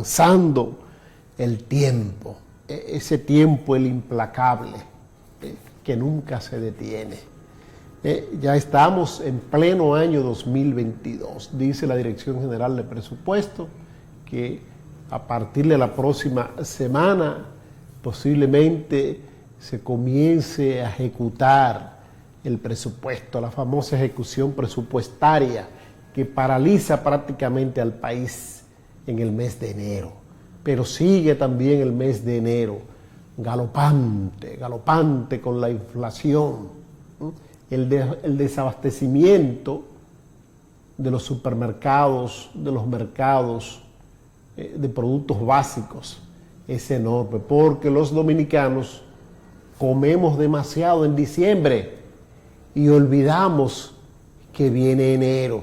avanzando el tiempo, ese tiempo el implacable, que nunca se detiene. Ya estamos en pleno año 2022, dice la Dirección General de Presupuesto, que a partir de la próxima semana posiblemente se comience a ejecutar el presupuesto, la famosa ejecución presupuestaria que paraliza prácticamente al país en el mes de enero. Pero sigue también el mes de enero galopante con la inflación, el desabastecimiento de los supermercados, de los mercados de productos básicos es enorme, porque los dominicanos comemos demasiado en diciembre y olvidamos que viene enero,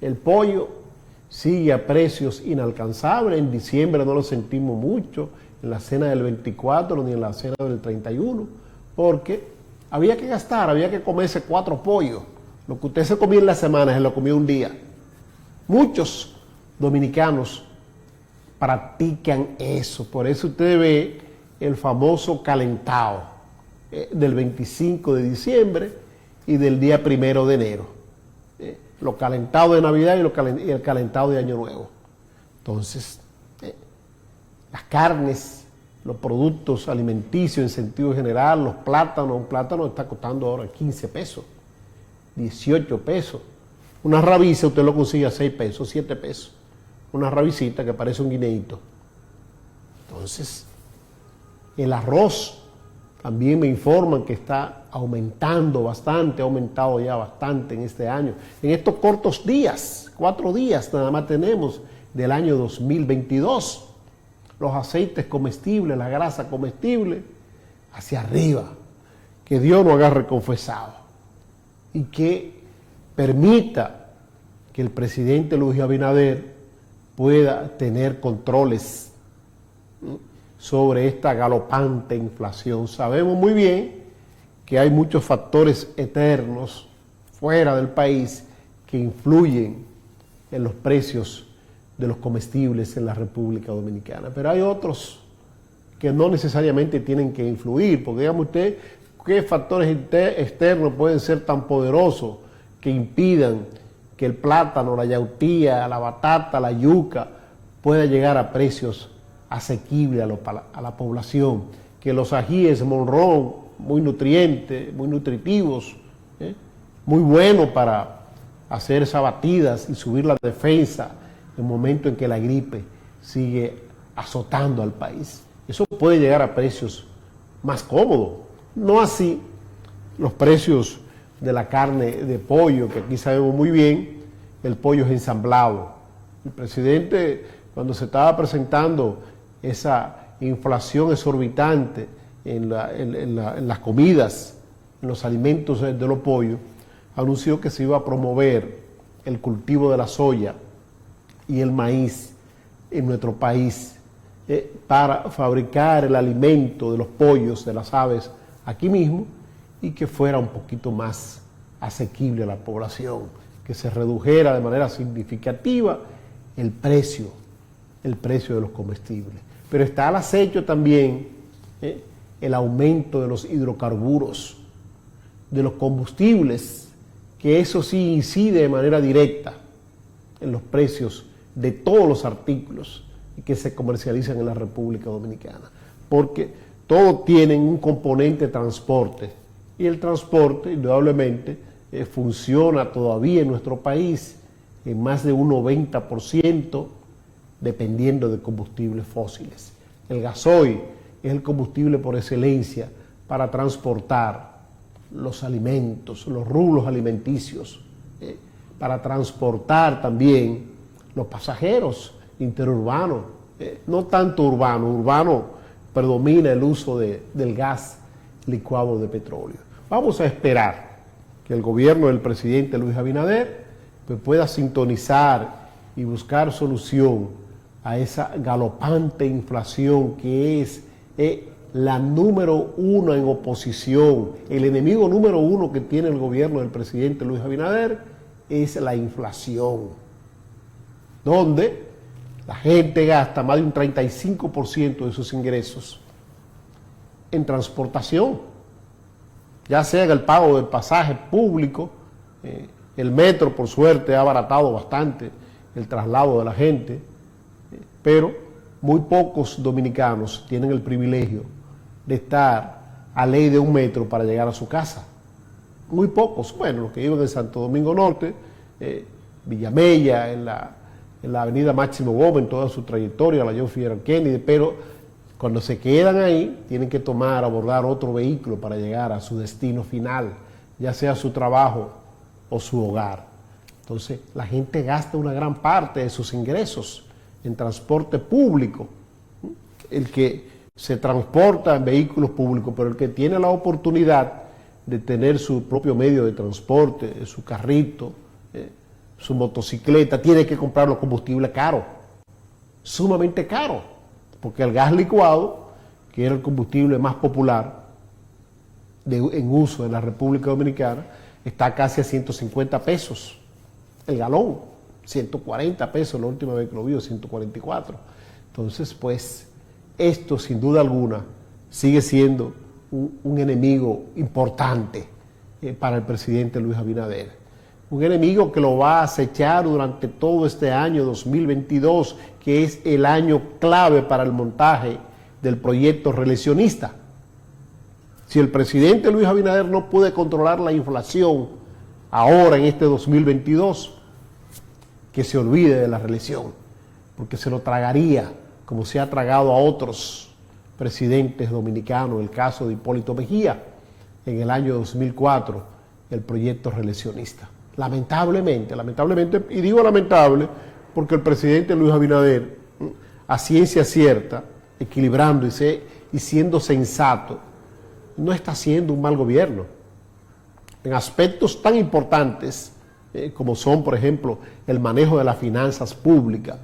El pollo sigue a precios inalcanzables. En diciembre no lo sentimos mucho, en la cena del 24 ni en la cena del 31, porque había que gastar, había que comerse 4 pollos. Lo que usted se comía en la semana se lo comió un día. Muchos dominicanos practican eso, por eso usted ve el famoso calentado del 25 de diciembre y del día 1 de enero. Los calentados de Navidad y el calentado de Año Nuevo. Entonces, las carnes, los productos alimenticios en sentido general, los plátanos, un plátano está costando ahora 15 pesos, 18 pesos. Una rabiza usted lo consigue a 6 pesos, 7 pesos. Una rabicita que parece un guineíto. Entonces, el arroz también me informan que está aumentando bastante, ha aumentado ya bastante en este año. En estos cortos días, 4 días nada más tenemos del año 2022. Los aceites comestibles, la grasa comestible, hacia arriba. Que Dios nos haga reconfesado y que permita que el presidente Luis Abinader pueda tener controles sobre esta galopante inflación. Sabemos muy bien que hay muchos factores eternos fuera del país que influyen en los precios de los comestibles en la República Dominicana, pero hay otros que no necesariamente tienen que influir, porque dígame usted, ¿qué factores externos pueden ser tan poderosos que impidan que el plátano, la yautía, la batata, la yuca pueda llegar a precios asequibles a la población? Que los ajíes Monrón, muy nutrientes, muy nutritivos, muy buenos para hacer esas batidas y subir la defensa en el momento en que la gripe sigue azotando al país. Eso puede llegar a precios más cómodos. No así los precios de la carne de pollo, que aquí sabemos muy bien, el pollo es ensamblado. El presidente, cuando se estaba presentando esa inflación exorbitante en las comidas, en los alimentos de los pollos, anunció que se iba a promover el cultivo de la soya y el maíz en nuestro país para fabricar el alimento de los pollos, de las aves, aquí mismo, y que fuera un poquito más asequible a la población, que se redujera de manera significativa el precio de los comestibles. Pero está al acecho también el aumento de los hidrocarburos, de los combustibles, que eso sí incide de manera directa en los precios de todos los artículos que se comercializan en la República Dominicana, porque todos tienen un componente de transporte, y el transporte indudablemente funciona todavía en nuestro país en más de un 90% dependiendo de combustibles fósiles. El gasoil es el combustible por excelencia para transportar los alimentos, los rubros alimenticios, para transportar también los pasajeros interurbanos, no tanto urbano predomina el uso del gas licuado de petróleo. Vamos a esperar que el gobierno del presidente Luis Abinader pues, pueda sintonizar y buscar solución a esa galopante inflación que es la número 1 en oposición. El enemigo número 1 que tiene el gobierno del presidente Luis Abinader es la inflación. donde la gente gasta más de un 35% de sus ingresos en transportación, ya sea en el pago del pasaje público. El metro, por suerte, ha abaratado bastante el traslado de la gente, pero muy pocos dominicanos tienen el privilegio de estar a ley de un metro para llegar a su casa. Muy pocos. Bueno, los que viven en Santo Domingo Norte, Villamella, en la avenida Máximo Gómez, en toda su trayectoria, la John F. Kennedy, pero cuando se quedan ahí, tienen que abordar otro vehículo para llegar a su destino final, ya sea su trabajo o su hogar. Entonces, la gente gasta una gran parte de sus ingresos en transporte público. El que se transporta en vehículos públicos, pero el que tiene la oportunidad de tener su propio medio de transporte, su carrito, su motocicleta, tiene que comprar los combustibles caros, sumamente caros, porque el gas licuado, que era el combustible más popular en uso en la República Dominicana, está casi a 150 pesos el galón, 140 pesos la última vez que lo vi, 144. Entonces, pues, esto sin duda alguna sigue siendo un enemigo importante para el presidente Luis Abinader. Un enemigo que lo va a acechar durante todo este año 2022, que es el año clave para el montaje del proyecto reeleccionista. Si el presidente Luis Abinader no puede controlar la inflación ahora en este 2022, que se olvide de la reelección, porque se lo tragaría como se ha tragado a otros presidentes dominicanos, el caso de Hipólito Mejía en el año 2004, el proyecto reeleccionista. Lamentablemente, y digo lamentable porque el presidente Luis Abinader, a ciencia cierta, equilibrando y siendo sensato, no está haciendo un mal gobierno. En aspectos tan importantes como son, por ejemplo, el manejo de las finanzas públicas,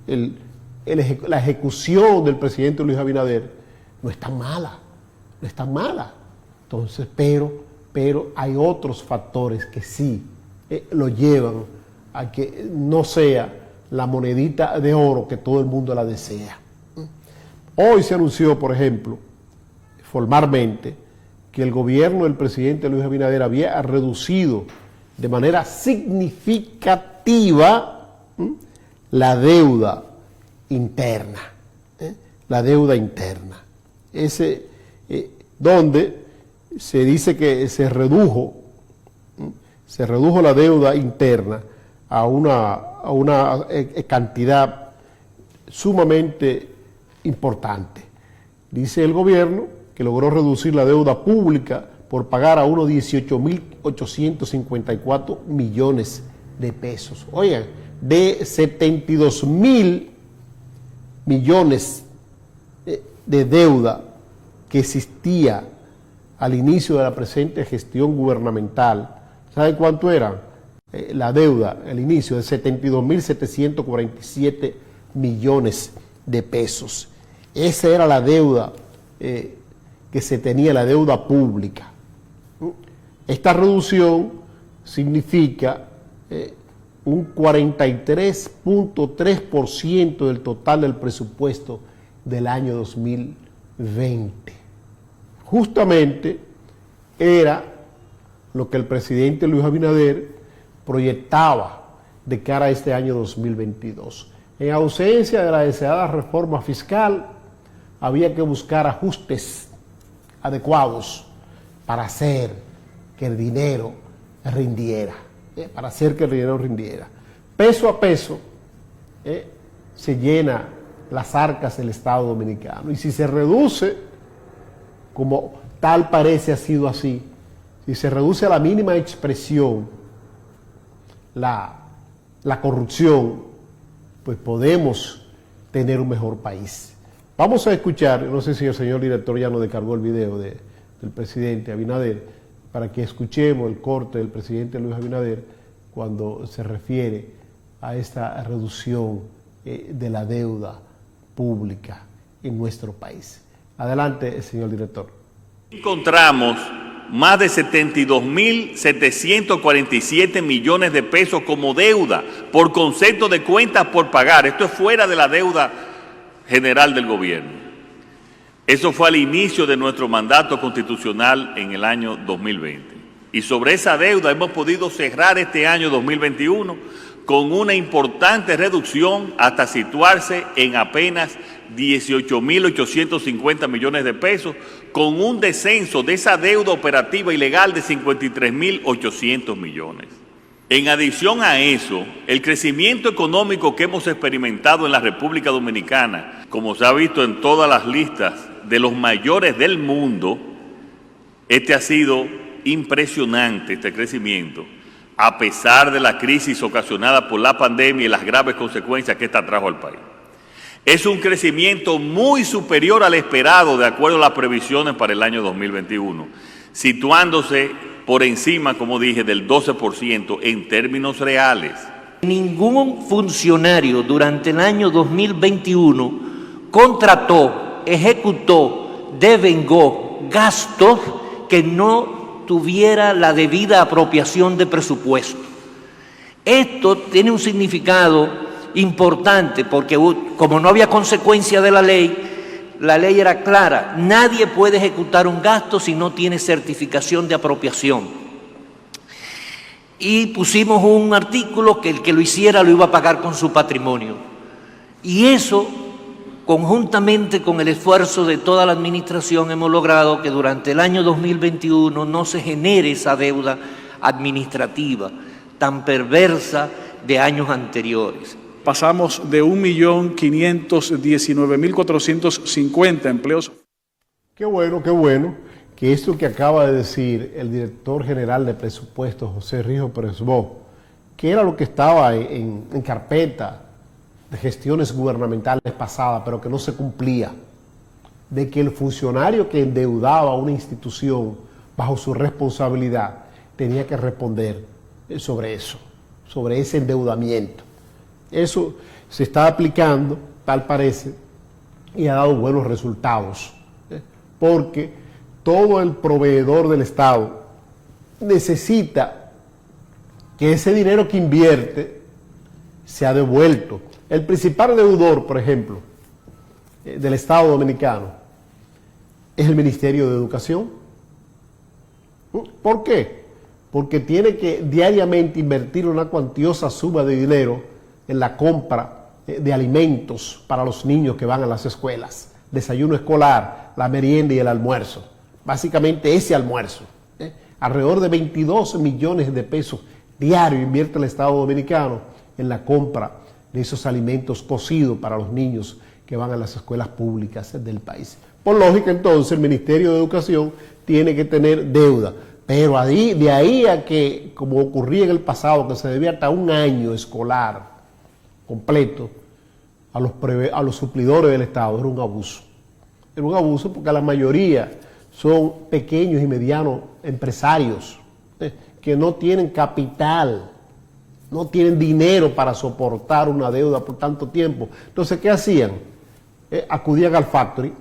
la ejecución del presidente Luis Abinader no es tan mala. Entonces, pero hay otros factores que sí lo llevan a que no sea la monedita de oro que todo el mundo la desea. Hoy se anunció, por ejemplo, formalmente, que el gobierno del presidente Luis Abinader había reducido de manera significativa la deuda interna. Donde se dice que se redujo la deuda interna a una cantidad sumamente importante. Dice el gobierno que logró reducir la deuda pública por pagar a unos 18.854 millones de pesos. Oigan, de 72.000 millones de deuda que existía al inicio de la presente gestión gubernamental. ¿Sabe cuánto era la deuda al inicio? De 72.747 millones de pesos. Esa era la deuda que se tenía, la deuda pública. Esta reducción significa un 43.3% del total del presupuesto del año 2020. Justamente era lo que el presidente Luis Abinader proyectaba de cara a este año 2022. En ausencia de la deseada reforma fiscal, había que buscar ajustes adecuados para hacer que el dinero rindiera. Peso a peso se llena las arcas del Estado Dominicano. Y si se reduce, como tal parece ha sido así, si se reduce a la mínima expresión la corrupción, pues podemos tener un mejor país. Vamos a escuchar, no sé si el señor director ya nos descargó el video del presidente Abinader, para que escuchemos el corte del presidente Luis Abinader cuando se refiere a esta reducción de la deuda pública en nuestro país. Adelante, señor director. Encontramos más de 72.747 millones de pesos como deuda por concepto de cuentas por pagar. Esto es fuera de la deuda general del gobierno. Eso fue al inicio de nuestro mandato constitucional en el año 2020. Y sobre esa deuda hemos podido cerrar este año 2021 con una importante reducción hasta situarse en apenas 18.850 millones de pesos, con un descenso de esa deuda operativa ilegal de 53.800 millones. En adición a eso, el crecimiento económico que hemos experimentado en la República Dominicana, como se ha visto en todas las listas de los mayores del mundo, este ha sido impresionante, este crecimiento, a pesar de la crisis ocasionada por la pandemia y las graves consecuencias que esta trajo al país. Es un crecimiento muy superior al esperado de acuerdo a las previsiones para el año 2021, situándose por encima, como dije, del 12% en términos reales. Ningún funcionario durante el año 2021 contrató, ejecutó, devengó gastos que no tuviera la debida apropiación de presupuesto. Esto tiene un significado importante porque como no había consecuencia de la ley era clara: nadie puede ejecutar un gasto si no tiene certificación de apropiación. Y pusimos un artículo que el que lo hiciera lo iba a pagar con su patrimonio. Y eso, conjuntamente con el esfuerzo de toda la administración, hemos logrado que durante el año 2021 no se genere esa deuda administrativa tan perversa de años anteriores. Pasamos de 1.519.450 empleos. Qué bueno que esto que acaba de decir el director general de presupuestos, José Rijo Presbó, que era lo que estaba en carpeta de gestiones gubernamentales pasadas, pero que no se cumplía, de que el funcionario que endeudaba una institución bajo su responsabilidad tenía que responder sobre eso, sobre ese endeudamiento. Eso se está aplicando, tal parece, y ha dado buenos resultados, porque todo el proveedor del Estado necesita que ese dinero que invierte sea devuelto. El principal deudor, por ejemplo, del Estado Dominicano es el Ministerio de Educación. ¿Por qué? Porque tiene que diariamente invertir una cuantiosa suma de dinero en la compra de alimentos para los niños que van a las escuelas, desayuno escolar, la merienda y el almuerzo. Básicamente ese almuerzo. Alrededor de 22 millones de pesos diarios invierte el Estado Dominicano en la compra de esos alimentos cocidos para los niños que van a las escuelas públicas del país. Por lógica, entonces, el Ministerio de Educación tiene que tener deuda. Pero de ahí a que, como ocurría en el pasado, que se debía hasta un año escolar completo a los suplidores del Estado, era un abuso. Era un abuso porque la mayoría son pequeños y medianos empresarios que no tienen capital, no tienen dinero para soportar una deuda por tanto tiempo. Entonces, ¿qué hacían? Acudían al factory,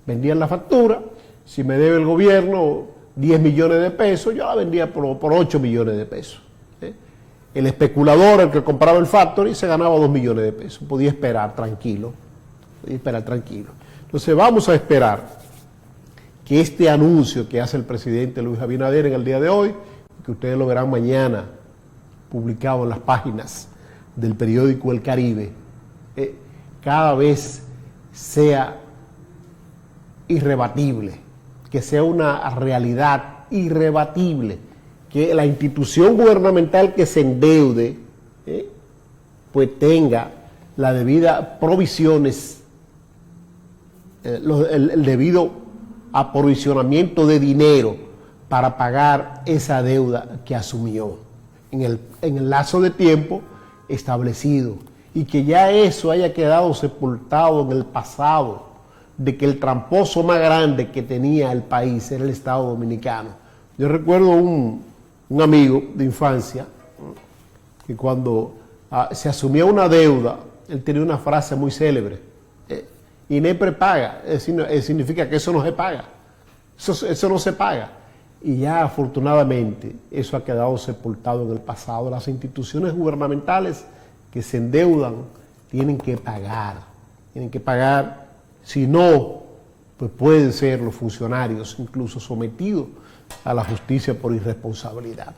vendían la factura. Si me debe el gobierno 10 millones de pesos, yo la vendía por 8 millones de pesos. El especulador, el que compraba el factory, se ganaba 2 millones de pesos. Podía esperar tranquilo. Entonces vamos a esperar que este anuncio que hace el presidente Luis Abinader en el día de hoy, que ustedes lo verán mañana publicado en las páginas del periódico El Caribe, cada vez sea irrebatible, que sea una realidad irrebatible, que la institución gubernamental que se endeude, pues tenga la debida provisiones, el debido aprovisionamiento de dinero para pagar esa deuda que asumió en el lazo de tiempo establecido, y que ya eso haya quedado sepultado en el pasado, de que el tramposo más grande que tenía el país era el Estado Dominicano. Yo recuerdo un amigo de infancia que cuando se asumía una deuda, él tenía una frase muy célebre: INEPRE paga, significa que eso no se paga, eso no se paga. y ya afortunadamente eso ha quedado sepultado en el pasado. Las instituciones gubernamentales que se endeudan tienen que pagar, si no, pues pueden ser los funcionarios incluso sometidos a la justicia por irresponsabilidad.